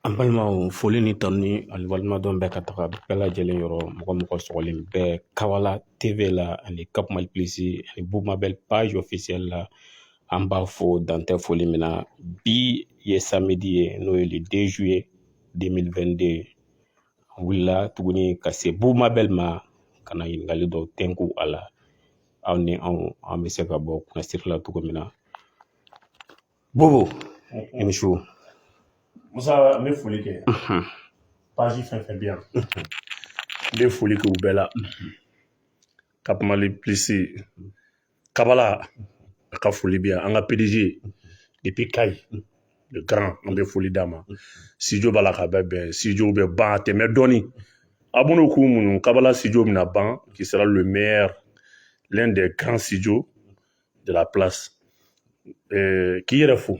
An balimaw foli ni tanu ni ani walimadɔn bɛɛ ka taga bɛɛ lajɛlen yɔrɔ mɔgɔ mɔgɔ sɔgɔlen bɛɛ Kawala TV la ani Cap Mali Plus ani Boumabel page officielle la an b'a fo dantɛ foli min na bi ye samedi ye n'o ye le 2 juillet 2022 an wulila tuguni ka se Boumabel ma ka na ɲininkali dɔw tɛnku a la aw ni an bɛ se ka bɔ kunnasiri la cogo min na. Bobo i ni su. Musa n bɛ foli kɛ page fɛn fɛn bɛ yan n bɛ foli kɛ u bɛɛ la Cap Mali Plus Kabala a ka foli bɛ yan an ka PDG depuis Kayi le grand an bɛ foli d'a ma studio b'a la ka bɛɛ bɛn studio bɛ ban tɛmɛ dɔɔni a b'u k'u muɲu Kabala studio bɛna ban qui sera le meilleur l'un des grands studios de la place k'i yɛrɛ fo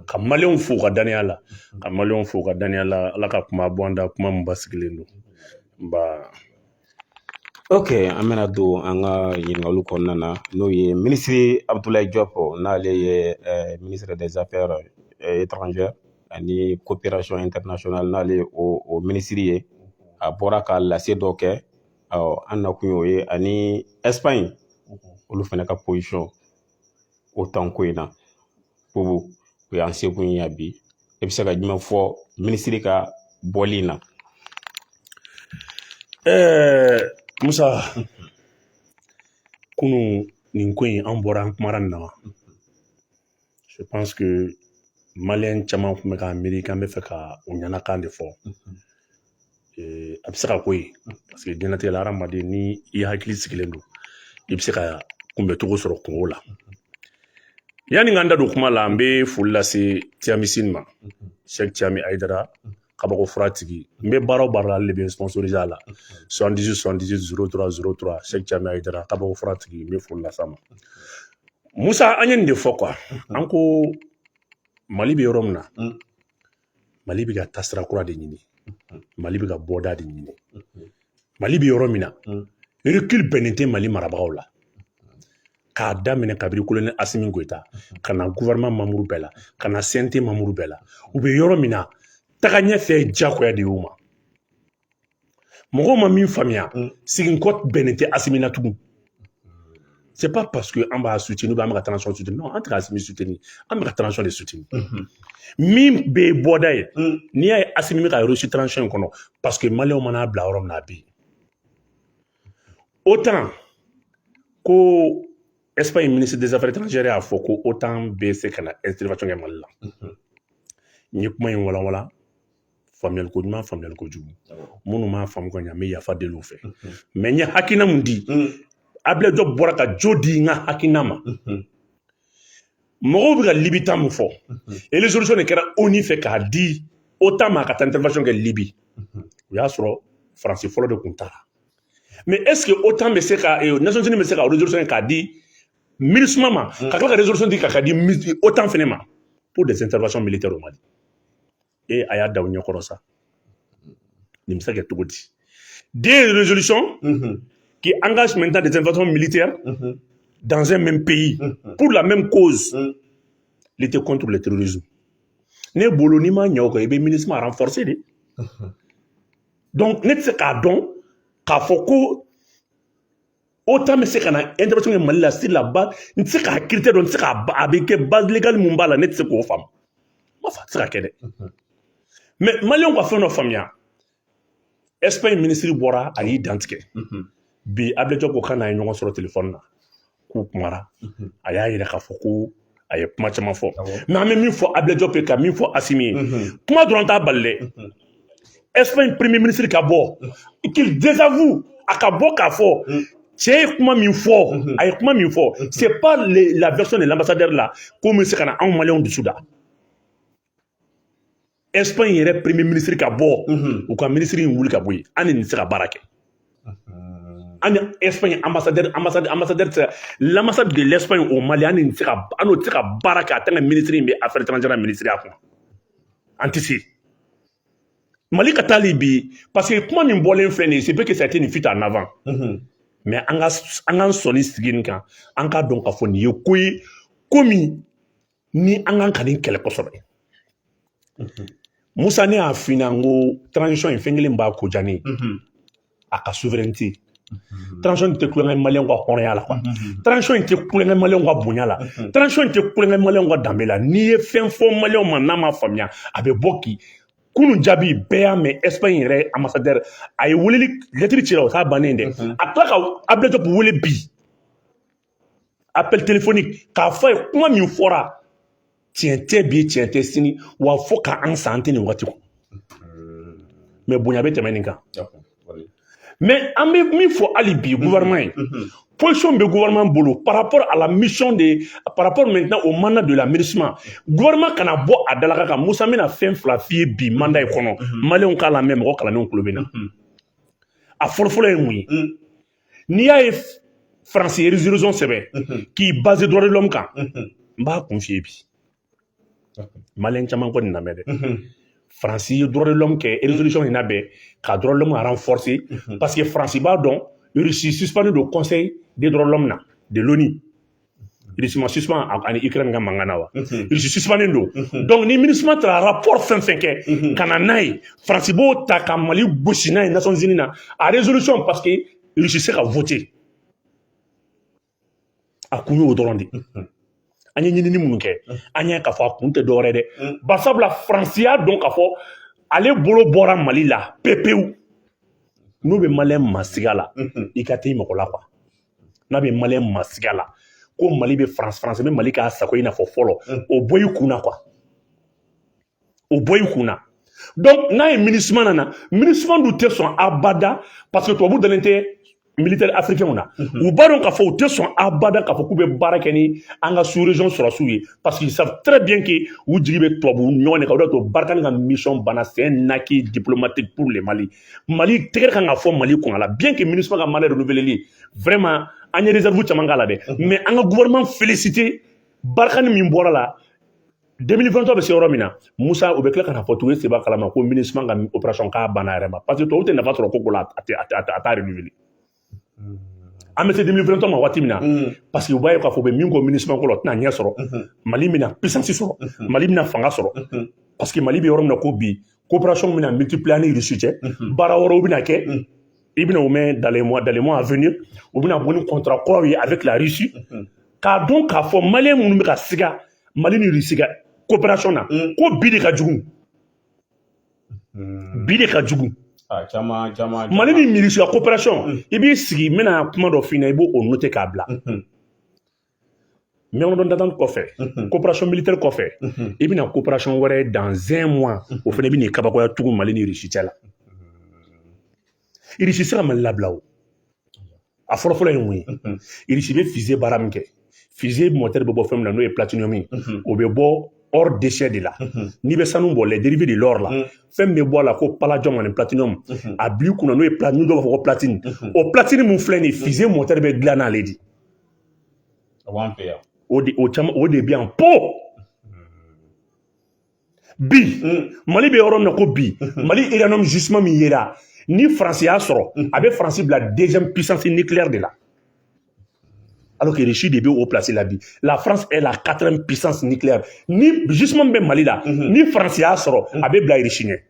ka maliyɛnw fo ka danaya la ka maliyɛnw fo ka danaya la ala ka kuma bɔ an da kuma min basigilen don ba. Ok, an bɛna don an ka ɲininkaliw kɔnɔna na n'o ye ministre Abdoulaye Diop n'ale ye ministre des affaires étrangères ani coopération internationale n'ale ye o ministre ye a bɔra ka lase dɔ kɛ an nakun y'o ye ani Espagne olu fana ka position o tan ko in na Bobo o y'an sekun ye bi e bɛ se ka jumɛn fɔ ministre ka bɔli in na. Musa kunu nin ko in an bɔra an kumara nin na wa je pense que maliyɛn caman tun bɛ k'a miiri k'an bɛ fɛ ka o ɲɛnakan de fɔ a bɛ se ka ko ye parce que diɲɛlatigɛ la hadamaden ni i hakili sigilen don i bɛ se ka kunbɛcogo sɔrɔ kungo la yanni k'an da don kuma la an bɛ foli lase Tiamisine ma Cheikh Tiami Aidara kabako fura tigi n bɛ baara o baara la ale de bɛ sponsorisé a la 78 78 03 03 Cheikh Tiami Aidara kabako fura tigi n bɛ foli lase a ma Musa an ye nin de fɔ quoi an ko Mali bɛ yɔrɔ min na Mali bɛ ka taasira kura de ɲini Mali bɛ ka bɔda de ɲini Mali bɛ yɔrɔ min na recul bɛnnen tɛ Mali marabagaw la k'a daminɛ kabiri colonel Assimi Goïta ka na gouvernement membre bɛɛ la ka na CNT membre bɛɛ la u bɛ yɔrɔ min na taga ɲɛfɛ diyagoya de y'u ma mɔgɔw ma min faamuya siginkɔ bɛnnen tɛ Assimi na tugun c'est pas parce que an b'a soutenir ou an bɛ ka transition soutenir non an tɛ ka Assimi soutenir an bɛ ka transition de soutenir min bɛ bɔda ye n'i y'a ye Assimi bɛ ka reçu transition in kɔnɔ parce que maliyɛnw mana bila yɔrɔ min na a bɛ yen autant ko Espagne ministre des affaires étrangères y'a fɔ ko autant bɛ se ka na intervention kɛ Mali la n ye kuma in walawala faamuyali ko ɲuman faamuyali ko jugu minnu m'a faamu ka ɲɛ n bɛ yafa deli u fɛ mais n ye hakilina mun di Abdoulaye Diop bɔra ka jo di n ka hakilina ma mɔgɔw bɛ ka Libi ta mun fɔ et résolution de kɛra ONU fɛ k'a di autant ma ka taa intervention kɛ Libi o y'a sɔrɔ Faransi fɔlɔ de tun taara mais est ce que autant bɛ se ka Nations Unies bɛ se ka résolution k'a di MINUSMA ma ka tila ka résolution di k'a di autant fana ma pour des interventions militaires au Mali a y'a da u ɲɛkɔrɔ sa nin bɛ se ka kɛ cogo di des résolutions qui engagent maintenant des interventions militaires dans un même pays pour la même cause lutter contre le terrorisme ne bolo n'i ma ɲɛ o kan i bɛ MINUSMA renforcer de donc ne tɛ se k'a dɔn k'a fɔ ko autant bɛ se ka na intervention kɛ Mali la sur la base n tɛ se k'a critère dɔn n tɛ se k'a a bɛ kɛ base légale mun b'a la ne tɛ se k'o faamu ma fa tɛ se ka kɛ dɛ mais maliyɛnw ka fɛn dɔ faamuya Espagne ministre bɔra a y'i dantigɛ bi Abdoulaye Diop ko k'a n'a ye ɲɔgɔn sɔrɔ téléphone na k'u kumara a y'a yira k'a fɔ ko a ye kuma caman fɔ mais an bɛ min fɔ Abdoulaye Diop ye ka min fɔ Assimi ye kuma dɔrɔn t'a bali dɛ Espagne premier ministre ka bɔ qu'il désavoue a ka bɔ k'a fɔ cɛ ye kuma min fɔ a ye kuma min fɔ c'est pas la version de l'ambassadeur la ko min bɛ se ka na anw maliyɛnw dusu da Espagne yɛrɛ premier ministre ka bɔ u ka ministre in wuli ka bɔ yen an de nin tɛ se ka baara kɛ an ni Espagne ambassadeur l'ambassade de l'Espagne au Mali an n'o tɛ se ka baara kɛ a tant que ministre in bɛ affaires étrangères ministre a kun an tɛ se Mali ka taali bi parce que kuma min bɔlen filɛ nin ye c'est vrai que ça a été une fuite en avant mais an ka sɔnni sigi nin kan an ka dɔn k'a fɔ nin ye ko ye ko min ni an kan ka nin kɛlɛ kosɛbɛ Musa ne a fina ngo transition in fengele mba ko jani aka souveraineté transition te kulenga malien ko honya la quoi transition te kulenga malien ko bonya la transition te kulenga malien ko dambela ni ye fen fo malien man na ma famia abe boki kunu jabi beya me Espagne yɛrɛ ambassadeur ay wulili lettre ci raw sa banende ataka ableto pour wuli bi appel téléphonique ka fa kuma min fora tiɲɛ tɛ bi tiɲɛ tɛ sini wa fo ka an san tɛ nin waati kɔnɔ mais bonya bɛ tɛmɛ nin kan mais an bɛ min fɔ hali bi gouvernement ye position bɛ gouvernement bolo par rapport à la mission de par rapport maintenant au mandat de l'aménagement gouvernement kana bɔ a dalaka kan Musa bɛna fɛn fila f'i ye bi mandat in kɔnɔ maliyɛnw k'a lamɛn mɔgɔ kalanenw tulo bɛ na a fɔlɔfɔlɔ ye mun ye n'i y'a ye France ye résolution sɛbɛn k'i basé droit de l'homme kan n b'a kun f'i ye bi maliyɛn caman kɔni lamɛn dɛ France ye droit de l'homme kɛ résolution in labɛn ka droit de l'homme renforcer parce que France b'a dɔn Russie suspendu du Conseil des droits de l'homme na de l'ONU Russie ma suspend ani Ukraine ka mankan na wa Russie suspendu do donc ni ministre tra rapport fɛn fɛn kɛ kana n'a ye France b'o ta ka Mali gosi n'a ye Nations Unies na a résolution parce que Russie se ka voter a kun y'o dɔrɔn de an ye ɲinini minnu kɛ an y'a k'a fɔ a kun tɛ dɔwɛrɛ dɛ barisabula France y'a dɔn k'a fɔ ale bolo bɔra Mali la pepewu n'o bɛ maliyɛn masiga la i ka t'i mɔgɔ la quoi n'a bɛ maliyɛn masiga la ko Mali bɛ France bɛ Mali k'a sago i n'a fɔ fɔlɔ o bɔ i kun na quoi o bɔ i kun na donc n'a ye MINUSMA nana MINUSMA dun tɛ sɔn abada parce que tubabu dalen tɛ militaire africain na u b'a dɔn k'a fɔ u tɛ sɔn abada k'a fɔ k'u bɛ baara kɛ ni an ka sous-région sɔrɔsiw ye parce qu'ils savent très bien que u jigi bɛ tubabu ɲɔgɔn de kan o de y'a to Barkhane ka mission banna c'est un acquis diplomatique pour le Mali Mali tɛgɛ kan ka fɔ Mali kun a la bien que MINUSMA ka mandat renouvelé vraiment an ye réserve caman k'a la dɛ mais an ka gouvernement félicité Barkhane min bɔra la 2023 bɛ se yɔrɔ min na Musa o bɛ tila ka na fɔ tugun e seba kalama ko MINUSMA ka opération k'a banna yɛrɛ ma parce que tubabu tɛ nafa sɔrɔ ko la a t'a renouvelé an bɛ se 2023 ma waati min na parce que u b'a ye k'a fɔ u bɛ min ko MINUSMA ko la o tɛna ɲɛ sɔrɔ Mali bɛna puissance sɔrɔ Mali bɛna fanga sɔrɔ parce que Mali bɛ yɔrɔ min na ko bi coopération bɛna multiplier ani Russie cɛ baara wɛrɛw bɛna kɛ i bɛna o mɛn dans les mois à venir u bɛna bɔ ni contrat kuraw ye avec la Russie k'a dɔn k'a fɔ maliyɛn minnu bɛ ka siga Mali ni Russie ka coopération na ko bi de ka jugu bi de ka jugu Mali ni Russie ka coopération i b'i sigi n bɛna kuma dɔ f'i ɲɛna i b'o noter k'a bila memorandum d'entente kɔfɛ coopération militaire kɔfɛ i bɛna coopération wɛrɛ dans un mois o fana bɛ n'i kabakoya tugun Mali ni Russie cɛ la Russie se ka Mali labila o a fɔlɔfɔlɔ ye mun ye Russie bɛ fusée baara min kɛ fusée moteur bɛ bɔ fɛn min na n'o ye platinium ye o bɛ bɔ hors déchet de la n'i bɛ sanu bɔ les dérivés de l'or la fɛn bɛ bɔ a la ko palladium ani platinum a bil'i kunna n'o ye n'u dɔw b'a fɔ ko platine o platine min filɛ nin ye fusée moteur bɛ dilan n'ale de o de bɛ yan po bi Mali bɛ yɔrɔ min na ko bi Mali uranium gisement min yera ni France y'a sɔrɔ a bɛ France bila deuxième puissance nucléaire de la alors que Russie de bɛ o place la bi la France est la 4e puissance nucléaire ni gisement bɛ Mali la ni France y'a sɔrɔ a bɛ bila Russie ɲɛ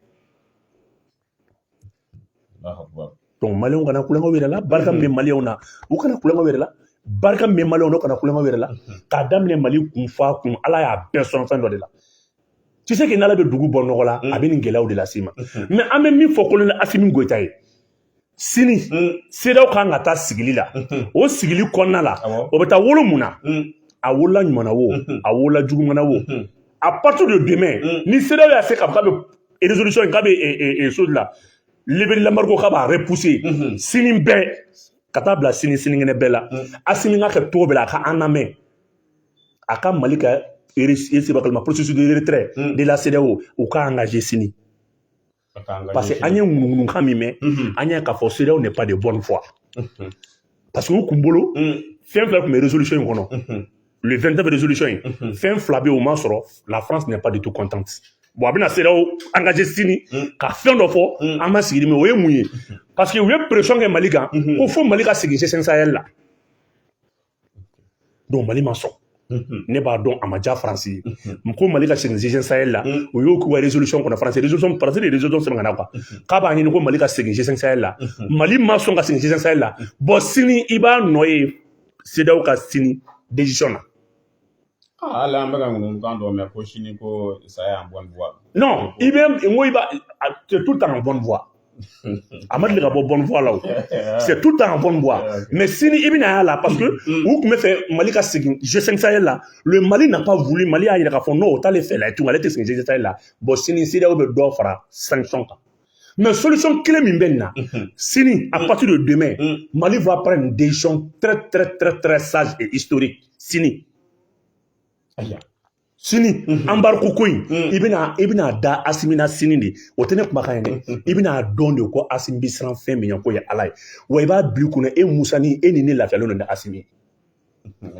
donc maliyɛnw kana kulonkɛw yɛrɛ la barika min bɛ maliyɛnw na u kana kulonkɛw yɛrɛ la barika min bɛ maliyɛnw na u kana kulonkɛw yɛrɛ la k'a daminɛ Mali kun fa kun Ala y'a bɛɛ sɔn fɛn dɔ de la tu sais que n'Ala bɛ dugu bɔ nɔgɔ la a bɛ nin gɛlɛyaw de lase ma mais an bɛ min fɔ colonel Assimi Goïta ye sini CEDEAO kan ka taa sigili la o sigili kɔnɔna la o bɛ taa wolo mun na a wolola ɲuman na o a wolola juguman na o à partir de demain ni CEDEAO y'a se k'a fɔ k'a bɛ résolution in k'a bɛ so de la libérer l'embargo k'a b'a repousser sini bɛɛ ka taa bila sinikɛnɛ bɛɛ la Assimi ka kɛ cogo bɛɛ la a ka an lamɛn a ka Mali ka processus de retrait de la CEDEAO u ka engagé sini parce que an ye ŋunuŋunukan min mɛn an y'a k'a fɔ CEDEAO n'est pas de bonne foi parce que u kun bolo fɛn fila tun bɛ résolution in kɔnɔ le 29 résolution in fɛn fila bɛ yen o ma sɔrɔ la France n'est pas du tout contente bon a bɛna CEDEAO engagé sini ka fɛn dɔ fɔ an ma sigi mais o ye mun ye parce que u ye pression kɛ Mali kan ko fo Mali ka segin G5 Sahel la donc Mali ma sɔn ne b'a dɔn a ma diya faransi ye ko mali ka segin GIGN Sahel la o y'o k'u ka résolution kɔnɔ faransi résolution faransi de résolution sɛbɛn ka na quoi k'a b'a ɲini ko mali ka segin GIGN Sahel la mali ma sɔn ka segin GIGN Sahel la bon sini i b'a nɔ ye CEDEAO ka sini décision na. Ala an bɛ ka ŋunukan dɔ mɛn ko sini ko ça est en bonne voie. Non, i b'a c'est tout le temps en bonne voie. A ma deli ka bɔ bonne voie là. C'est tout le temps en bonne voie. Mais sini i bɛna y'a la parce que u tun bɛ fɛ Mali ka segin G5 Sahel la. Le Mali n'a pas voulu, Mali y'a yira k'a fɔ non o t'ale fɛ la tun ale tɛ segin G5 Sahel la. Bon sini CEDEAO bɛ dɔ fara sanction kan. Mais solution kelen min bɛ nin na sini à partir de demain Mali va prendre une décision très sage et historique sini. Sini embargo ko in i bɛna da Asimi na sini de o tɛ ne kumakan ye dɛ i bɛna dɔn de ko Asimi bɛ siran fɛn min ɲɛ ko ye Ala ye wa i b'a bila i kunna e Musa ni e ni ne lafiyalen don ni Asimi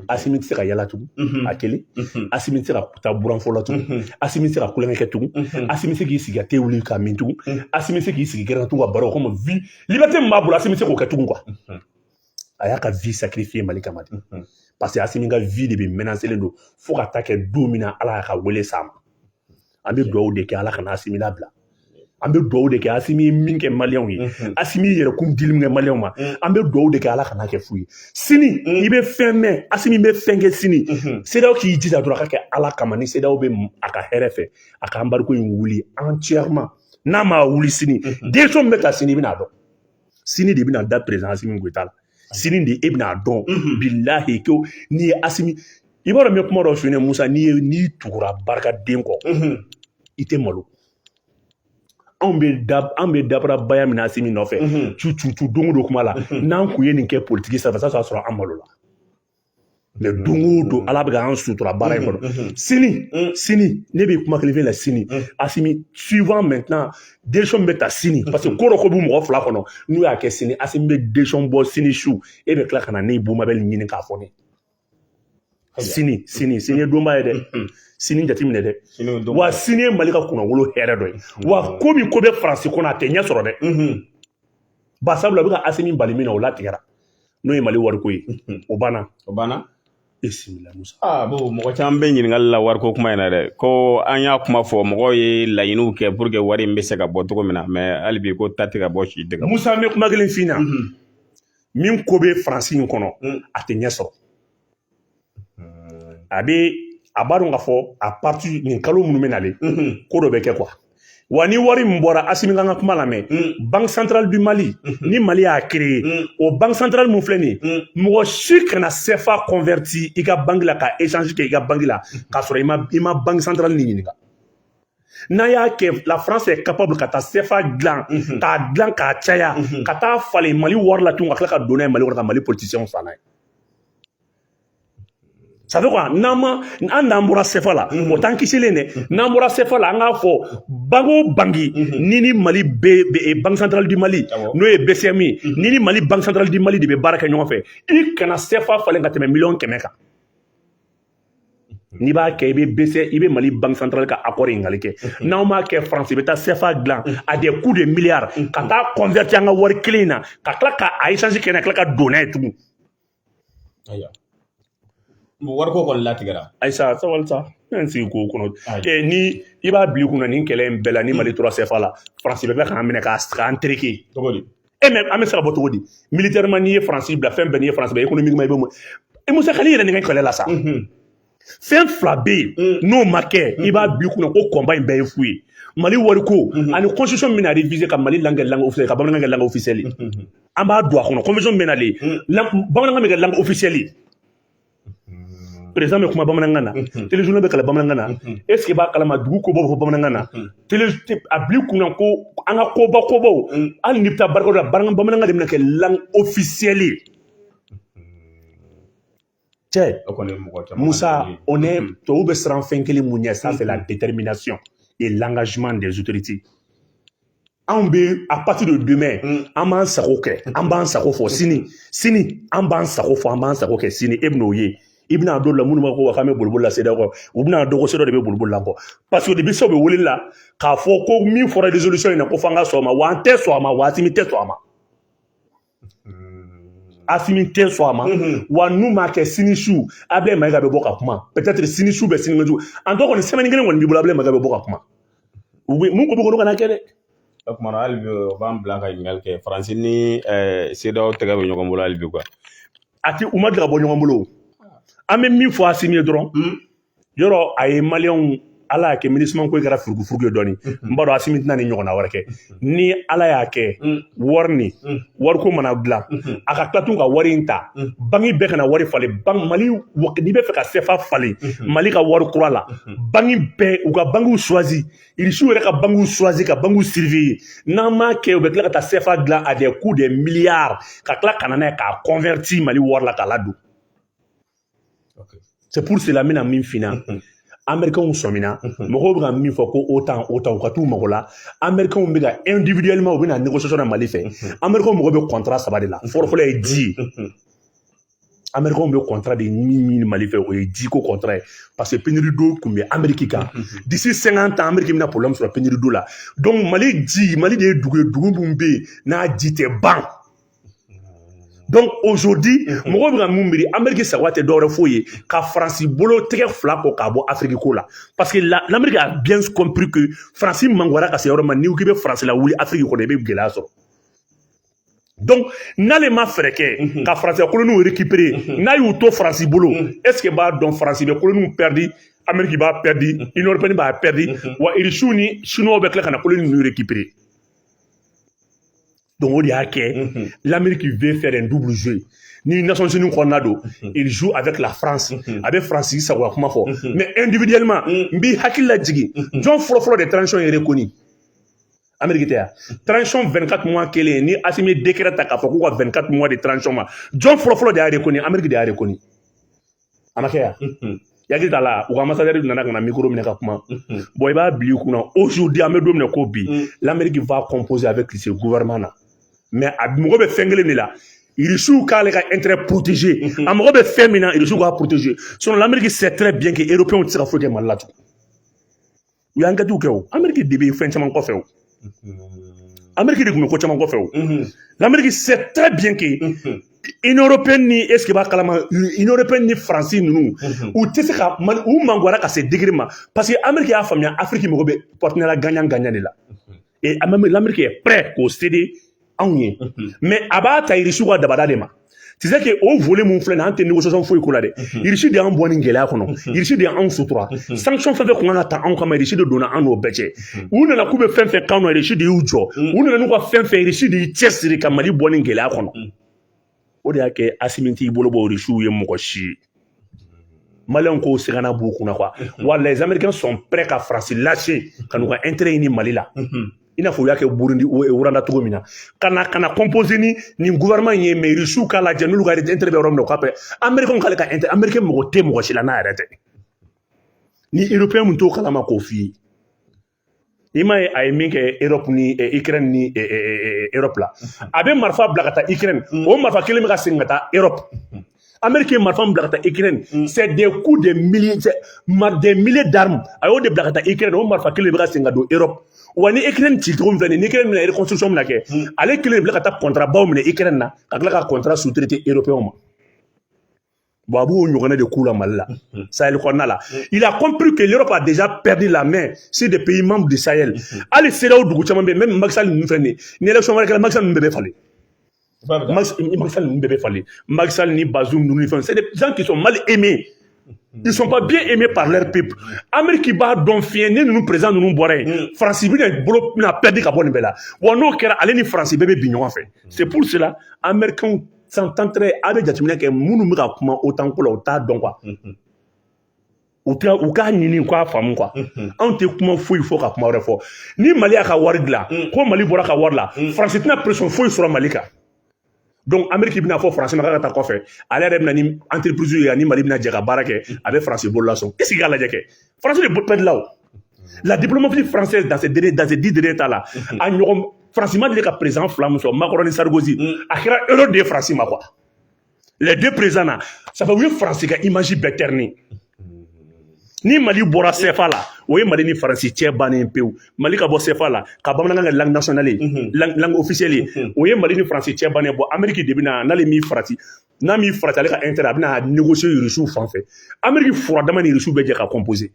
Asimi tɛ se ka yala tugun a kelen Asimi tɛ se ka taa buranfɔ la tugun Asimi tɛ se ka kulonkɛ kɛ tugun Asimi tɛ se k'i sigi ka thé wuli ka min tugun Asimi tɛ se k'i sigi gɛrɛn tugun ka baro comme vie liberté min b'a bolo Asimi tɛ se k'o kɛ tugun quoi a y'a ka vie sacrifier Mali kama de parce que Asimi ka vie de bɛ menacé don fo ka taa kɛ don min na Ala y'a ka wele s'a ma an bɛ dugawu de kɛ Ala kana Asimi labila an bɛ dugawu de kɛ Asimi ye min kɛ maliyɛnw ye Asimi ye yɛrɛkun dili min kɛ maliyɛnw ma an bɛ dugawu de kɛ Ala kana kɛ fu ye sini i bɛ fɛn mɛn Asimi bɛ fɛn kɛ sini CEDEAO k'i jija dɔrɔn a ka kɛ Ala kama ni CEDEAO bɛ a ka hɛrɛ fɛ a ka embargo in wuli entièrement n'a ma wuli sini décision min bɛ ta sini i bɛna dɔn sini de bɛna da président Asimi Goïta la sini de e bɛna dɔn bilahi ko n'i ye Asimi i b'a dɔn n bɛ kuma dɔ f'i ɲɛna Musa n'i tugura barikaden kɔ i tɛ malo anw bɛ dabara baya min na Asimi nɔfɛ cu don o don kuma la n'an kun ye nin kɛ politique sanfɛ ça sɔrɔ an malo la mais don o don Ala bɛ k'an sutura baara in kɔnɔ sini ne bɛ kuma kelen fɛn la sini Asimi suivant maintenant décision bɛ ta sini parce que ko dɔ ko b'u mɔgɔ fila kɔnɔ n'u y'a kɛ sini Asimi bɛ décision bɔ sini su e bɛ tila ka na ne Bumabel ɲini k'a fɔ ne sini ye donba ye dɛ sini jateminɛ dɛ wa sini ye Mali ka kunnawolo hɛrɛ dɔ ye wa ko min ko bɛ Faransi kɔnɔ a tɛ ɲɛ sɔrɔ dɛ barisabula a bɛ ka Asimi bali min na o latigɛra n'o ye Mali wariko ye o banna bisimila Musa bon mɔgɔ caman bɛ ɲininkali la wariko kuma in na dɛ ko an y'a kuma fɔ mɔgɔw ye laɲiniw kɛ pour que wari in bɛ se ka bɔ cogo min na mais hali bi ko ta tɛ ka bɔ si dɛgɛ Musa n bɛ kuma kelen f'i ɲɛna min ko bɛ Faransi in kɔnɔ a tɛ ɲɛ sɔrɔ a b'a dɔn k'a fɔ a partir nin kalo minnu bɛ nalen ko dɔ bɛ kɛ quoi wa ni wari min bɔra Asimi kan ka kuma lamɛn Banque centrale du Mali ni Mali y'a créé o Banque centrale mun filɛ nin ye mɔgɔ si kana CFA converti i ka banque la ka échange kɛ i ka banque la k'a sɔrɔ i ma Banque centrale ni ɲininka n'a y'a kɛ la France est capable ka taa CFA dilan k'a caya ka taa falen Mali wari la tun ka tila ka don n'a ye Mali kɔnɔ ka Mali politiciens san n'a ye ça veut quoi an n'an bɔra CFA la o t'an kisilen dɛ n'an bɔra CFA la an k'a fɔ banque o banque ni Mali Banque centrale du Mali n'o ye BCM ye ni Mali Banque centrale du Mali de bɛ baara kɛ ɲɔgɔn fɛ i kana CFA falen ka tɛmɛ miliyɔn 100 kan n'i b'a kɛ i bɛ Mali Banque centrale ka accord ɲininkali kɛ n'aw m'a kɛ France i bɛ taa CFA dilan à des coûts de milliards ka taa converti an ka wari kelen in na ka tila k'a échange kɛ n'a ye ka tila ka don n'a ye tugun. wariko kɔni latigɛra ayisa sabali sa ne sigi ko kɔnɔ ni i b'a bila i kunna nin kɛlɛ in bɛɛ la ni Mali tora CFA la France bɛ k'an minɛ k'an tereke cogo di mais an bɛ se ka bɔ cogo di militairement n'i ye France bila fɛn bɛɛ n'i ye France bila économiquement i bɛ Musa Kali yɛrɛ nin ka kɛlɛ la sa fɛn fila bɛ yen n'o ma kɛ i b'a bila i kunna ko combat in bɛɛ ye fu ye Mali wariko ani constitution min bɛna réviser ka Mali langue officielle ka bamanankan kɛ langue officielle an b'a don a kɔnɔ constitution min bɛ nalen bamanankan bɛ kɛ langue officielle président bɛ kuma bamanankan na téléjournal bɛ kalan bamanankan na est ce que b'a kalama dugu ko bɔ bamanankan na a bila kunna ko an ka kobaw hali ni bɛ taa barika la bamanankan de bɛna kɛ langue officielle ye cɛ Musa on est tubabu bɛ siran fɛn kelen mun ɲɛ ça c'est la détermination et l'engagement des autorités anw bɛ à partir de demain an b'an sago kɛ an b'an sago fɔ sini an b'an sago fɔ an b'an sago kɛ sini e bɛn'o ye i bɛna dɔn la minnu b'a ko k'an bɛ boliboli la CEDEAO kɔ u bɛna dɔn ko CEDEAO de bɛ boliboli la kɔ parce que depuis sɛw bɛ wele la k'a fɔ ko min fɔra résolution in na ko f'an ka sɔn a ma wa an tɛ sɔn a ma wa Asimi tɛ sɔn a ma Assimi tɛ sɔn a ma wa n'u m'a kɛ sini su Ablaye Mayiga bɛ bɔ ka kuma peut-être sini su bɛ sini su en tout cas kɔni semaine kelen kɔni b'i bolo Ablaye Mayiga bɛ bɔ ka kuma mun ko bɛ kana kɛ dɛ. O kumana hali bi o b'an bila ka ɲininkali kɛ Faransi ni CEDEAO tɛgɛ bɛ ɲɔgɔn bolo hali bi quoi. A tɛ u ma deli ka bɔ ɲɔgɔn bolo an bɛ min fɔ Assimi ye dɔrɔn yɔrɔ a ye maliyɛnw Ala y'a kɛ MINUSMA ko kɛra furugufurugu ye dɔɔni n b'a dɔn Assimi tɛna ni ɲɔgɔnna wɛrɛ kɛ ni Ala y'a kɛ wariko mana dilan a ka tila tun ka wari in ta banque bɛɛ kana wari falen Mali n'i bɛ fɛ ka CFA falen Mali ka wari kura la banque bɛɛ u ka banques choisi irisiw yɛrɛ ka banques choisi ka banques surveiller n'an m'a kɛ u bɛ tila ka taa CFA dilan à des coûts de milliards ka tila ka na n'a ye k'a convertir Mali wari la k'a ladon c'est pour cela mina min fina Américains sɔmina mɔgɔw bɛ ka min fɔ ko OTAN u ka t'u mago la Américains bɛ ka individuellement u bɛ na négociation na Mali fɛ Américains mago bɛ contrat 3 de la fɔlɔfɔlɔ ye ji Américains bɛ contrat de ɲini Mali fɛ o ye ji ko contrat ye parce que pénurie d'eau tun bɛ Amérique kan d'ici 50 ans Amérique bɛna problème sɔrɔ pénurie d'eau la donc Mali de ye dugu ye dugu min bɛ yen n'a ji tɛ ban. Donc aujourd'hui mɔgɔw bɛ ka mun miiri Amérique sago tɛ dɔwɛrɛ foyi ye ka Faransi bolo tɛgɛ fila kɔ k'a bɔ Afrique ko la parce que l'Amérique a bien compris que Faransi mangoyara ka se yɔrɔ ma n'i ko k'i bɛ Faransi lawuli Afrique kɔnɔ i bɛ gɛlɛya sɔrɔ donc n'ale ma fɛɛrɛ kɛ ka Faransi koloniw récupérer n'a y'u to Faransi bolo est-ce que b'a dɔn Faransi bɛ koloniw perdu Amérique b'a perdu Union européenne b'a perdu wa irisiw ni Chinois bɛ tila ka na koloni ninnu récupérer. Donc on dit que l'Amérique veut faire un double jeu. Ni Nations Unies il joue avec la France, avec France ça va comment faire. Mais individuellement, bi hakila jigi. John Frofro de transition est reconnu. Amérique transition 24 mois qu'elle ni Assimi décret ta ka 24 mois de transition ma. John Frofro de reconnu, Amérique de reconnu. Amakea. Yaki tala ou ambassadeur nana kana micro mina ka kuma. Bon il va oublier aujourd'hui Amedo mina ko bi. L'Amérique va composer avec ce gouvernement là. Mais a mɔgɔ bɛ fɛn kelen de la irisiw k'ale ka intérêt protégé a mɔgɔ bɛ fɛn min na irisiw k'a protégé sinon l'Amérique sait très bien que européens tɛ se ka foyi kɛ Mali la tugun u y'an kɛtiw kɛ o Amérique de bɛ fɛn caman kɔfɛ o Amérique de tun bɛ ko caman kɔfɛ o l'Amérique sait très bien que Union européenne ni est-ce que b'a kalama Union européenne ni France ninnu u tɛ se ka u mangoyara ka se degré ma parce que Amérique y'a faamuya Afrique mɔgɔ bɛ partenariat gagnant-gagnant de la et même l'Amérique est prêt k'o céder anw ye mais a b'a ta irisiw ka dabada de ma tu sais que o volet mun filɛ nin an tɛ négociation foyi ko la dɛ irisi de y'an bɔ nin gɛlɛya kɔnɔ irisi de y'anw sutura sanction fɛn fɛn kun kan ka ta anw kama irisi de donna an n'o bɛɛ cɛ u nana k'u bɛ fɛn fɛn kan na irisi de y'u jɔ u nana n'u ka fɛn fɛn irisi de y'i cɛsiri ka Mali bɔ nin gɛlɛya kɔnɔ o de y'a kɛ Assimi t'i bolo bɔ irisiw ye mɔgɔ si ye Maliens ko segana b'u kunna quoi wa les Américains sont prêts ka France lâcher ka n'u ka intérêt ɲini Mali la il n'a fallu que Burundi ou Rwanda togo mina kana composer ni gouvernement ye mais irisiw k'a lajɛ n'olu ka intérêt bɛ yɔrɔ min na o k'a pɛ Américains k'ale ka intérêt Américain mɔgɔ tɛ mɔgɔ si la n'a yɛrɛ tɛ ni Européen mun t'o kalama k'o f'i ye i m'a ye a ye min kɛ Europe ni Ukraine ni Europe la a bɛ marifa bila ka taa Ukraine o marifa kelen bɛ ka segin ka taa Europe Amérique ye marifa bila ka taa Ukraine c'est des coups de milliers d'armes a y'o de bila ka taa Ukraine o marifa kelen bɛ ka segin ka don Europe wa ni Ukraine ci cogo min filɛ nin ni Ukraine bɛna reconstruction mina kɛ ale kelen bila ka taa contrat baw minɛ Ukraine na ka tila ka contrat sous-traité européen ma bon a b'o ɲɔgɔnna de k'u la Mali la Sahel kɔnɔna la il a compris que l'Europe a déjà perdu la main sur des pays membres du Sahel hali CEDEAO dugu caman bɛ yen même Macky Sall ninnu filɛ nin ye ni élection wɛrɛ kɛra Macky Sall ninnu bɛɛ bɛ falen Macky Sall ninnu bɛɛ bɛ falen Macky Sall ni Bazoum ninnu ni fɛn c'est des gens qui sont mal aimés. Ils ne sont pas bien aimés par leur peuple. Amérique b'a dɔn fiɲɛ ni ninnu président ninnu bɔra yen France bɛna bolo bɛna perdu ka bɔ nin bɛɛ la wa n'o kɛra ale ni France bɛɛ bɛ bin ɲɔgɔn fɛ c'est pour cela Américains s'entendent a bɛ jateminɛ kɛ minnu bɛ ka kuma OTAN ko la u t'a dɔn quoi u k'a ɲini u k'a faamu quoi anw tɛ kuma foyi fɔ ka kuma wɛrɛ fɔ ni Mali y'a ka wari dilan ko Mali bɔra ka wari la France tɛna pression foyi sɔrɔ Mali kan. Donc Amérique bɛna fɔ France ma k'a ka taa kɔfɛ ale yɛrɛ bɛna ni entreprise ye ani Mali bɛna jɛ ka baara kɛ a bɛ France bolo la sɔn est-ce que k'a lajɛ kɛ France de perdre là o la diplomatie française dans ces 10 derniers temps là a ɲɔgɔn France ma deli ka président fila min sɔrɔ Macron ni Sarkozy a kɛra erreur de ye France ma quoi les deux présidents là ça fait u ye France ka image bɛɛ terni ni Mali bɔra CFA la o ye Mali ni Faransi cɛ bannen pewu Mali ka bɔ CFA la ka bamanankan kɛ langue nationale ye langue officielle ye o ye Mali ni Faransi cɛ bannen bon Amérique de bɛna n'ale m'i farati n'a m'i farati ale ka intérêt a bɛna négocier Russiw fan fɛ Amérique furadama ni Russiw bɛ jɛ ka composer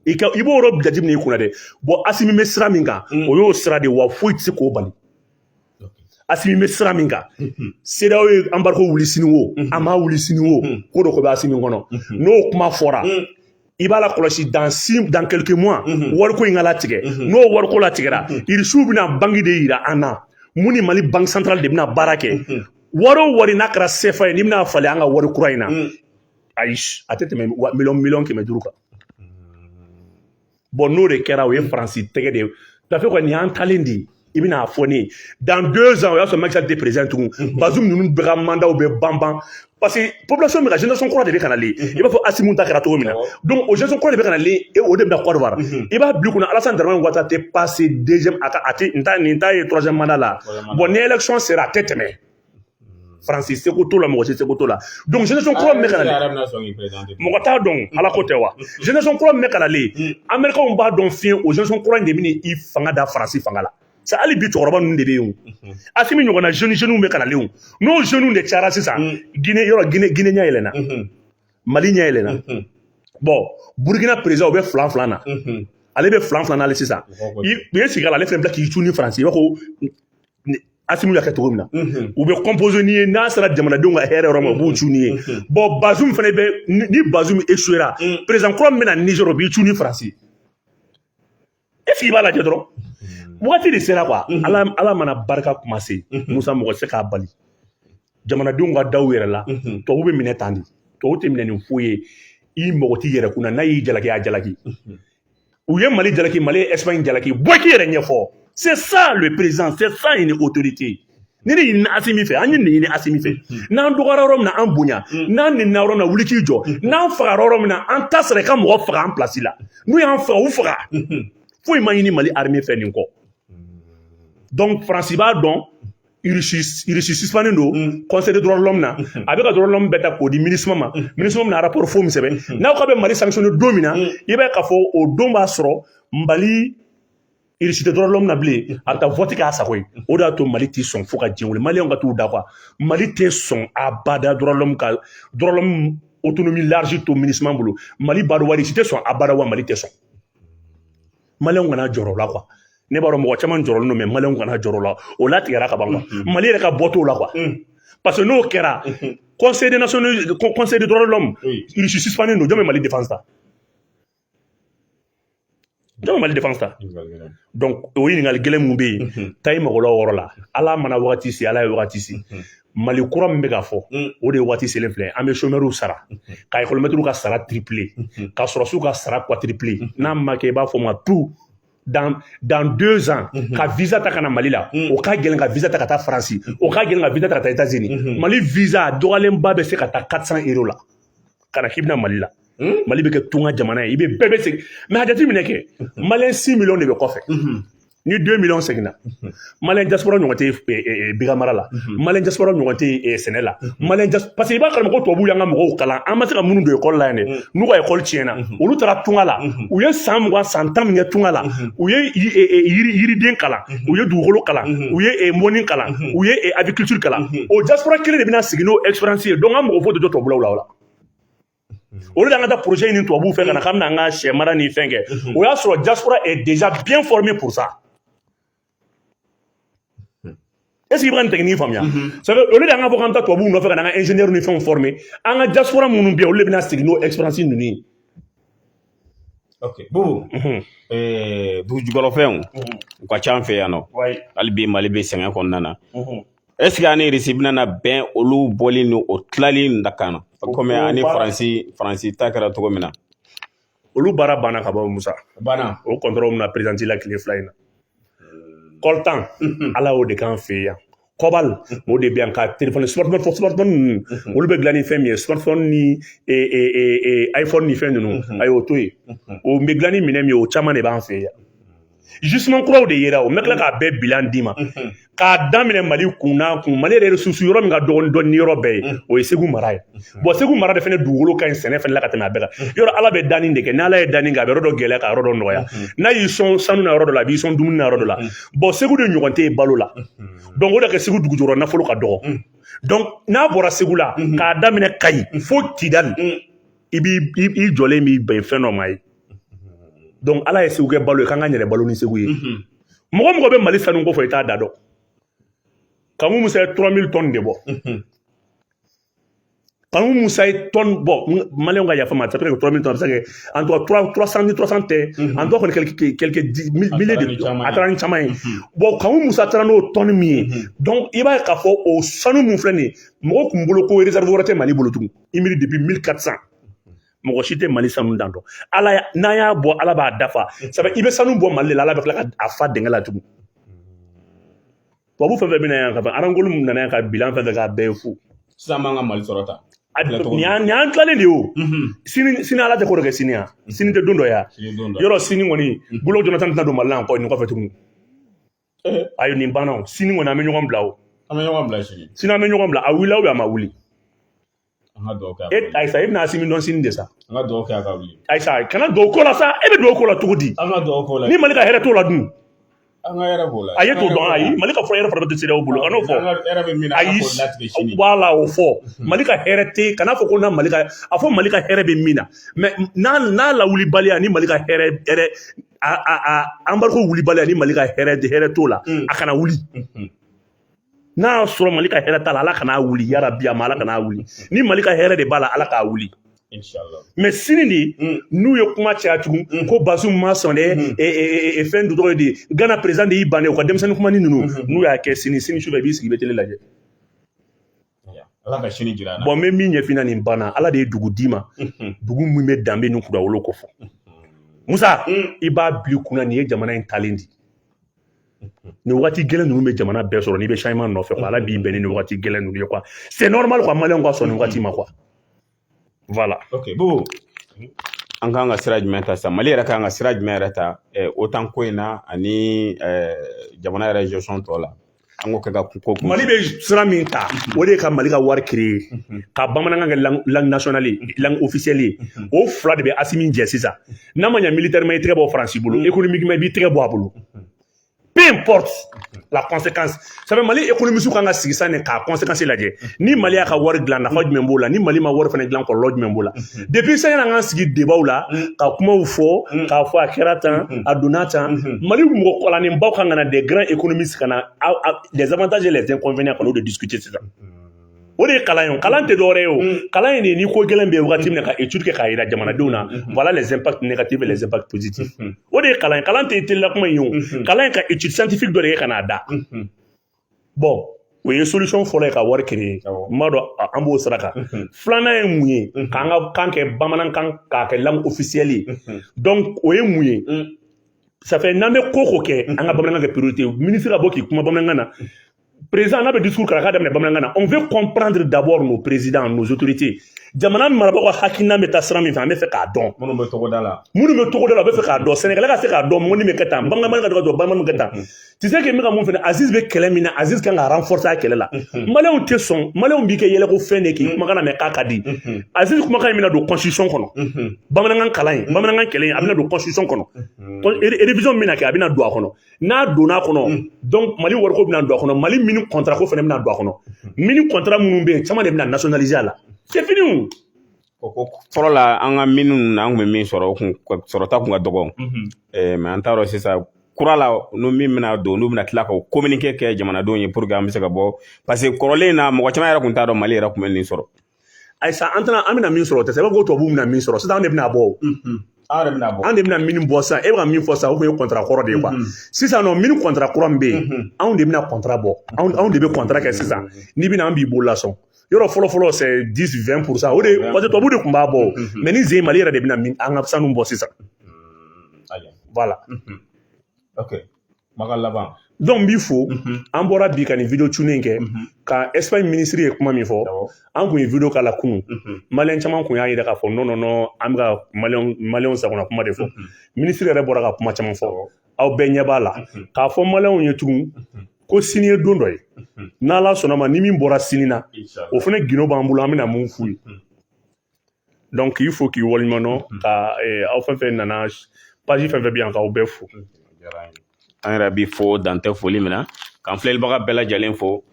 i b'o yɔrɔ jateminɛ i kunna dɛ bon Assimi bɛ sira min kan o y'o sira de wa foyi tɛ se k'o bali Assimi bɛ sira min kan CEDEAO ye embargo wuli sini o a ma wuli sini o ko dɔ ko bɛ Assimi kɔnɔ n'o kuma fɔra i b'a la kɔlɔsi dans quelques mois wariko in ka latigɛ n'o wariko latigɛra Russiw bɛna banque de yira an na mun ni Mali banque centrale de bɛna baara kɛ wari o wari n'a kɛra CFA ye n'i bɛna falen an ka wari kura in na ayi a tɛ tɛmɛ miliyɔn 500 kan bon n'o de kɛra o ye Faransi tɛgɛ de ye tafe ko nin y'an talen de ye i bɛna fɔ ne ye dans 2 ans o y'a sɔrɔ Macky Sall tɛ président tugun Bazoum ninnu bɛɛ ka mandat bɛ ban parce que population bɛ ka génération kura de bɛ ka nalen i b'a fɔ Assimi ta kɛra cogo min na donc o génération kura de bɛ ka nalen o de bɛna Côte d'Ivoire i b'a bila i kunna Alassane Dramane Ouattara tɛ passer deuxième a tɛ nin ta ye troisième mandat la bon ni élection sera a tɛ tɛmɛ Faransi seko t'o la mɔgɔ si seko t'o la donc génération kura min bɛ ka nalen mɔgɔ t'a dɔn Ala ko tɛ wa génération kura min bɛ ka nalen Américains b'a dɔn fiyewu o génération kura in de bɛna i fanga da Faransi fanga la c'est hali bi cɛkɔrɔba ninnu de bɛ yen o Assimi ɲɔgɔnna jeunes bɛ ka nalen o n'o jeunes de cayara sisan Guinée ɲɛ yɛlɛnna Mali ɲɛ yɛlɛnna bon Burkina président o bɛ filan na ale bɛ filan na ale sisan u ye sigi a la ale fɛnɛ bila k'i cu ni Faransi i b'a fɔ Assimi y'a kɛ cogo min na u bɛ composer n'i ye n'a sera jamanadenw ka hɛrɛ yɔrɔ ma u b'u cu n'i ye bon Bazoum fɛnɛ bɛ ni Bazoum échouera président kura min bɛ na Niger o b'i cu ni Faransi est-ce que i b'a lajɛ dɔrɔn wagati de sera quoi ala mana barika kuma se Musa mɔgɔ se k'a bali jamanadenw ka daw yɛrɛ la tubabu bɛ minɛ tan de tubabu tɛ minɛ ni foyi ye i mɔgɔ t'i yɛrɛ kunna n'a y'i jalaki a jalaki u ye Mali jalaki Mali ye Espagne jalaki bɔ k'i yɛrɛ ɲɛfɔ c'est ça le président c'est ça une autorité ni ne ɲinina Assimi fɛ an ye nin ɲini Assimi fɛ n'an dɔgɔyara yɔrɔ min na an bonya n'an nenina yɔrɔ min na wuli k'i jɔ n'an fagara yɔrɔ min na an ta sera i ka mɔgɔ faga an place la n'u y'an faga u faga foyi ma ɲini Mali armée fɛ nin kɔ donc Faransi b'a dɔn Russie suspendu don conseil de droits de l'homme na a bɛ ka droits de l'homme bɛɛ ta k'o di MINUSMA ma MINUSMA bɛna rapport fo min sɛbɛn n'aw ka bɛ Mali sanctionné don min na i b'a ye k'a fɔ o don b'a sɔrɔ Mali Russie tɛ droits de l'homme na bilen a bɛ taa vote k'a sago ye o de y'a to Mali tɛ sɔn fo ka diɲɛ wuli Maliyɛnw ka t'u da quoi Mali tɛ sɔn abada droits de l'homme ka droits de l'homme autonomie large to MINUSMA bolo Mali b'a dɔn wa Russie tɛ sɔn abada wa Mali tɛ sɔn Maliyɛnw kana jɔrɔ o la quoi ne b'a dɔn mɔgɔ caman jɔrɔlen don mais Maliyɛnw kana jɔrɔ o la o latigɛra ka ban quoi Mali yɛrɛ ka bɔ t'o la quoi parce que n'o kɛra conseil des droits de l'homme Russie suspendu don jɔn bɛ Mali défense ta jɔn bɛ Mali défense ta donc o ɲininkali gɛlɛn mun bɛ yen taa i mago la o yɔrɔ la Ala mana wagati se Ala ye wagati se Mali kura min bɛ ka fɔ o de ye waati selen filɛ an bɛ chômeurs sara ka école ka sara tripler ka sɔrɔsiw ka sara quadrupler n'a ma kɛ i b'a fɔ ma tout dans 2 ans ka visa ta kana Mali la o ka gɛlɛn ka visa ta ka taa Faransi o ka gɛlɛn ka visa ta ka taa États-Unis Mali visa dɔgɔyalenba bɛ se ka taa 400 € la kana k'i bɛna Mali la Mali bɛ kɛ tunga jamana ye i bɛ bɛɛ bɛ segin mais a jateminɛ kɛ Maliyɛn 6 millions de bɛ kɔfɛ ni 2 millions seginna Maliyɛn diaspora ɲɔgɔn tɛ Bigamara la Maliyɛn diaspora ɲɔgɔn tɛ Sɛnɛ la parce que i b'a kalama ko tubabuw y'an ka mɔgɔw kalan an ma se ka minnu don école la yan dɛ n'u ka école tiɲɛna olu taara tunga la u ye san 20 san 10 min kɛ tunga la u ye yiriden kalan u ye dugukolo kalan u ye mɔni kalan u ye agriculture kalan o diaspora kelen de bɛna sigi n'o expérience ye donc an mɔgɔ foyi tɛ jɔ tubabulaw la o la olu de an ka taa projet ɲini tubabuw fɛ ka na k'an bɛna an ka sɛ mara ni fɛn kɛ o y'a sɔrɔ diaspora est déjà bien formé pour ça est-ce que i bɛ ka nin technique faamuya ça fait olu de an ka fɔ k'an bɛ taa tubabuw nɔfɛ ka na an ka ingénieur ni fɛnw former an ka diaspora minnu bɛ yen olu de bɛna sigi n'o expérience ninnu ye ok Bubu dugu jukɔrɔfɛnw u ka ca an fɛ yan nɔ hali bi Mali bɛ sɛgɛn kɔnɔna na est ce que ani Russie bɛna bɛn olu bɔli ni o tilali nin da kan na komi ani Faransi ta kɛra cogo min na olu baara banna ka ban Musa banna o contrôle min na président la tile 2 in na coltan Ala y'o de k'an fɛ yan Kobal o de bɛ yan ka téléphone smartphone olu bɛ dilan ni fɛn min ye smartphone ni iPhone ni fɛn ninnu a y'o to yen o bɛ dilan ni minɛn min ye o caman de b'an fɛ yan justement kuraw de yera o mekla ka bɛɛ bilan d'i ma k'a daminɛ mali kunna kun mali yɛrɛ susu yɔrɔ min ka dɔgɔn dɔn ni yɔrɔ bɛɛ ye o ye segu mara ye bon segu mara de fɛnɛ dugukolo ka ɲi sɛnɛ fɛnɛ la ka tɛmɛ a bɛɛ kan yɔrɔ ala bɛ danni de kɛ ni ala ye danni kɛ a bɛ yɔrɔ dɔ gɛlɛya ka yɔrɔ dɔ nɔgɔya n'a y'i sɔn sanu na yɔrɔ dɔ la a b'i sɔn dumuni na yɔrɔ dɔ la bon segu de ɲɔgɔn tɛ balo la donc o de kɛ segu dugu jukɔrɔ nafolo ka dɔgɔ donc n'a bɔra segu la k'a daminɛ kayi fo kidali i jɔlen b'i bɛn fɛn dɔ ma ye donc ala ye segu kɛ balo ye k'an ka yɛrɛ balo ni segu ye mɔgɔ mɔgɔ bɛ mali sanu kɔfɛ i t'a da dɔn Kamou Moussa ye 3000 tonnes de bɔ Kamou Moussa ye tonne bɔ maliyɛnw ka yafa ma ça peut être 3000 tonnes a bɛ se ka kɛ en tout cas 300 tɛ en tout cas kɔni quelques milliers de a taara ni caman ye bon Kamou Moussa taara n'o tonne min ye donc i b'a ye k'a fɔ o sanu min filɛ nin ye mɔgɔ tun bolo ko réserve wɛrɛ tɛ Mali bolo tugun i miiri depuis 1400 mɔgɔ si tɛ Mali sanu dan dɔn ala n'a y'a bɔ ala b'a dafa sabu i bɛ sanu bɔ Mali la ala bɛ tila ka a fa dingɛ la tugun tubabu fɛn fɛn bɛna yan ka ban arangolu min nana yan ka bilan fɛn fɛn k'a bɛɛ ye fu sisan b'an ka Mali sɔrɔ ta nin y'an tilalen de ye o sini ala tɛ ko dɔ kɛ sini yan sini tɛ don dɔ ya yɔrɔ sini kɔni bolo Jonathan tɛna don Mali la nin kɔfɛ tugun ayi nin banna sini kɔni an bɛ ɲɔgɔn bila o an bɛ ɲɔgɔn bila sini an bɛ ɲɔgɔn bila a wulila ou a ma wuli Aïssa i bɛna Asimi dɔn sini de sa an ka dugawu kɛ a ka wuli Aïssa kana dugawu ko la sa e bɛ dugawu ko la cogo di an ka dugawu ko la ni Mali ka hɛrɛ t'o la dun an ka hɛrɛ b'o la a ye t'o dɔn ayi Mali ka fɔlɔ hɛrɛ fana bɛ tɛ CEDEAO bolo kan'o fɔ hɛrɛ bɛ min na ayi voilà o fɔ Mali ka hɛrɛ tɛ kana fɔ ko na Mali ka a fɔ Mali ka hɛrɛ bɛ min na mais n'a lawulibaliya ni Mali ka hɛrɛ embargo wulibaliya ni Mali ka hɛrɛ t'o la a kana wuli n'a y'a sɔrɔ Mali ka hɛrɛ t'a la ala kana wuli yarabi ama ala kana wuli ni Mali ka hɛrɛ de b'a la ala k'a wuli Inshallah. Mais sini de n'u ye kuma caya tugun ko Bazoum ma sɔn dɛ fɛn dɔ de Ghana président de y'i banne u ka denmisɛnnin kuma ni ninnu n'u y'a kɛ sini sufɛ i b'i sigi i bɛ télé lajɛ ala ka sini jira an na bon n bɛ min ɲɛfin na nin banna ala de ye dugu d'i ma dugu min bɛ danbe ni kurawolo ko fɔ Musa i b'a bila i kunna nin ye jamana in talen di nin wagati gɛlɛn ninnu bɛ jamana bɛɛ sɔrɔ n'i bɛ changement nɔfɛ quoi ala b'i bɛn ni nin wagati gɛlɛn ninnu ye quoi c'est normal quoi maliyɛnw ka sɔn nin wagati ma quoi voilà ok Bobo an kan ka sira jumɛn ta sisan Mali yɛrɛ kan ka sira jumɛn yɛrɛ ta OTAN ko in na ani jamana yɛrɛ gestion tɔ la an k'o kɛ ka ko Mali bɛ sira min ta o de ye ka Mali ka wari créer ka bamanankan kɛ langue nationale ye langue officielle ye o fila de bɛ Asimi jɛ sisan n'a ma ɲɛ militairement i tɛgɛ bɔ Faransi bolo économiquement i b'i tɛgɛ bɔ a bolo peu importe la conséquence ça fait Mali économiste kan ka sigi sa ne k'a conséquence lajɛ ni Mali y'a ka wari dilan nafa jumɛn b'o la ni Mali ma wari fana dilan kɔlɔlɔ jumɛn b'o la depuis sa an k'an sigi débat la ka kumaw fɔ k'a fɔ a kɛra tan a donna tan Mali mɔgɔ kɔlanenbaw kan ka na des grands économistes ka na les avantages et les inconvénients ka n'o de discuter sisan o de ye kalan ye kalan tɛ dɔwɛrɛ ye o kalan ye ni ko gɛlɛn bɛ wagati min na ka étude kɛ k'a yira jamanadenw na voilà les impacts négatifs et les impacts positifs o de ye kalan ye kalan tɛ telila kuma ye o kalan ye ka étude scientifique dɔ de kɛ ka n'a da bon o ye solution fɔlɔ ye ka wari créer n b'a dɔn an b'o sira kan filanan ye mun ye k'an ka kan kɛ bamanankan k'a kɛ langue officielle ye donc o ye mun ye ça fait n'an bɛ ko ko kɛ an ka bamanankan kɛ priorité ministre ka bɔ k'i kuma bamanankan na président n'a bɛ discours k'a daminɛ bamanankan na on veut comprendre d'abord nos présidents nos autorités jamana marabagaw ka hakilina bɛ taa sira min fɛ an bɛ fɛ k'a dɔn minnu bɛ togoda la u bɛ fɛ k'a dɔn Sénégalais ka se k'a dɔn mɔni bɛ kɛ tan Bangamali ka dɔn Bangamali bɛ kɛ tan tu sais que n bɛ ka mun fɛnɛ Aziz bɛ kɛlɛ min na Aziz kan ka renforcer a kɛlɛ la maliyɛnw tɛ sɔn maliyɛnw b'i kɛ yɛlɛko fɛn de k'i kumakan mɛn k'a ka di Aziz kumakan in bɛna don constitution kɔnɔ bamanankan kalan in bamanankan kɛlɛ in a bɛna don constitution kɔnɔ révision min bɛna kɛ a bɛna don a kɔnɔ n'a donna a kɔnɔ donc Mali wariko bɛna don a kɔnɔ Mali mini contrat ko fɛnɛ bɛna don a kɔnɔ mini contrat minnu bɛ yen caman de bɛna nationaliser a la c'est fini fɔlɔ la an ka minnu na an kun bɛ min sɔrɔ o kun sɔrɔta kun ka dɔgɔ mais an t'a dɔn sisan kura la n'u min bɛna don n'u bɛna tila ka communiqué kɛ jamanadenw ye pour que an bɛ se ka bɔ parce que kɔrɔlen na mɔgɔ caman yɛrɛ kun t'a dɔn Mali yɛrɛ kun bɛ nin sɔrɔ ayisa an bɛna min sɔrɔ o tɛ se i b'a fɔ ko tubabuw bɛna min sɔrɔ sisan an de bɛna bɔ o an de bɛna min bɔ sisan e bɛ ka min fɔ sisan o kun ye contrat kɔrɔ de ye quoi sisan nɔ min contrat kura min bɛ yen anw de bɛna contrat bɔ anw de bɛ contrat kɛ sisan n'i bɛna an b'i bolo lasɔn yɔrɔ fɔlɔ c'est 10-20% o de parce que tubabu de kun b'a bɔ mais ni zen Mali yɛrɛ de bɛna an ka sanu bɔ sisan voilà ok maga laban donc n b'i fo an bɔra bi ka nin video tunen kɛ ka Espagne ministre ye kuma min fɔ an kun ye video k'a la kunun maliyɛn caman kun y'a yira k'a fɔ non non non an bɛ ka maliyɛnw sagona kuma de fɔ ministre yɛrɛ bɔra ka kuma caman fɔ aw bɛɛ ɲɛ b'a la k'a fɔ maliyɛnw ye tugun ko sini ye don dɔ ye n'Ala sɔnna ma ni min bɔra sini na o fana gindo b'an bolo an bɛna mun f'u ye donc k'i fo k'i waleɲumandɔn ka aw fɛn fɛn nana page fɛn fɛn bɛ yan k'aw bɛɛ fo an yɛrɛ b'i fo dantɛ foli min na k'an filɛlibaga bɛɛ lajɛlen fo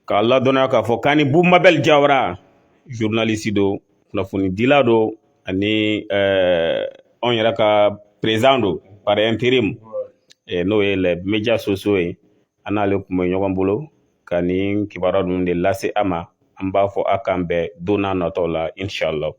k'a ladɔnniya k'a fɔ k'ani Bu Mabel Jawara journaliste don kunnafonidila don ani anw yɛrɛ ka président don par intérim n'o ye les médias sociaux ye an n'ale tun bɛ ɲɔgɔn bolo ka nin kibaruya ninnu de lase a ma an b'a fɔ a k'an bɛn don n'a nataw la inchallah